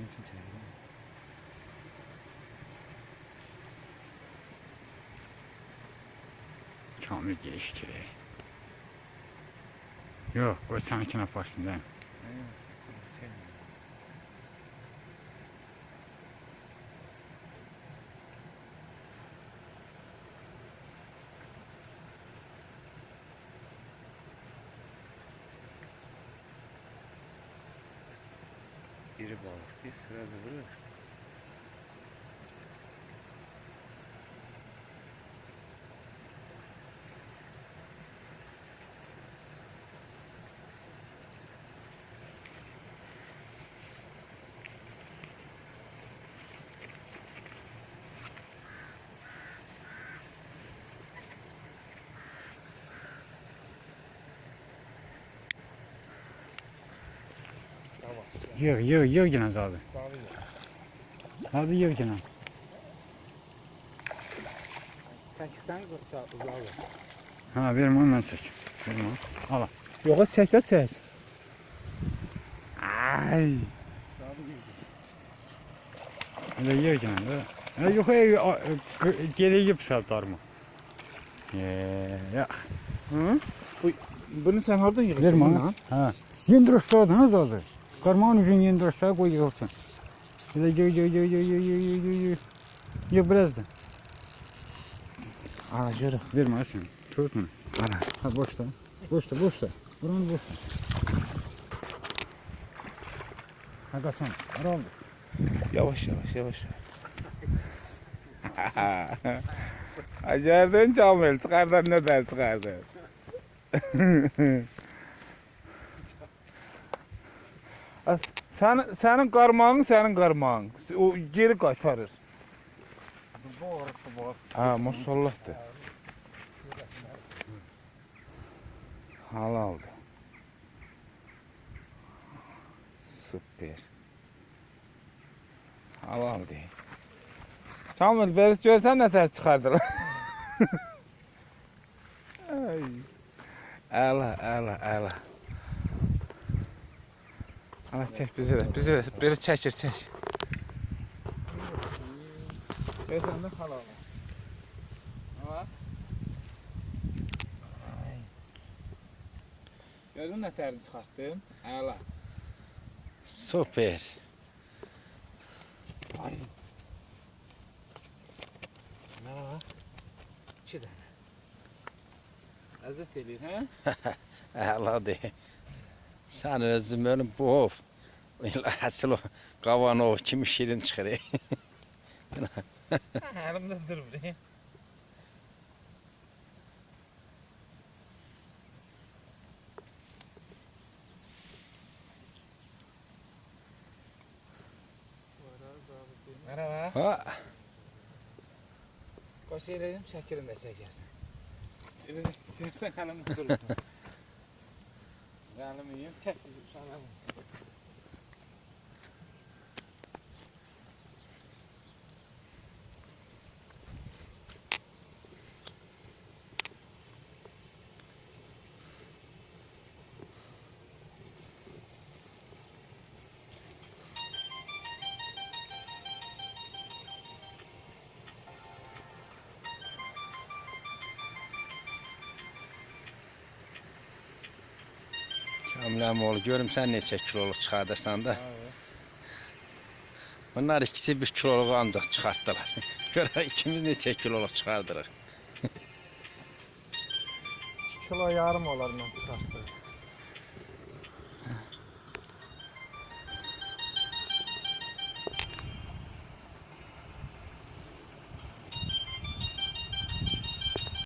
Onun için çekiyorum. Kamil geçti. Yok, o seninkine yaparsın değil mi? Çekmiyorum. İri balık değil, sırada vurur. Yığ yine zaten. Hadi yığ yine. Çəkirsən uzağı. Ha, verim onu ben çek. Verim onu. Al. Yox, çək də çək. Ay. Öyle yığ yine de. Yok, geriye pısartar mı? Ya. Hı? Bunu sən hardan yığırsan? Verim onu. Ha. Yendir aşağıdan ha zaten. Karmağın ucunu yendir aşağı koy yığılsın. Öyle yığ. Yığ biraz da. Ana görək. Verme sen. Tut bunu. Ana. Ha, boşta. Boşta. Buranı boşta. Ha, kaçan. Ara oldu. Yavaş. Acayipten Kamil, çıxardan ne der çıxardın? Sənin qarmağın, o geri qaytarır. Ha, maşallahdır. Halaldır. Süper. Halaldır. Kamil, bəris görsən nətər çıxardır. Əla. Ana çək bizi də, belə çəkir. Görsən də halal. Ama gördün nətərini çıxartdım? Əla. Süper. Ay. Merhaba. 2 dənə. Ləzzət eləyir, hə? Əladır. Sən özün benim bu ov. Asıl o qavan ov kimi şirin çıxır. Əlimdə durur. Merhaba. Ha. Qoş eləyim, şəkilini də çəkərsən. Çəksən xanım durur. Əlim yiyim, çək bizi uşaqlarım. Kamil əmoğlu, görüm sən neçə kiloluq çıxardırsan da. Bunlar ikisi 1 kiloluğu ancaq çıxartdılar. Görək ikimiz neçə kiloluq çıxardırıq. 2 kilo yarım olar mən çıxartdım.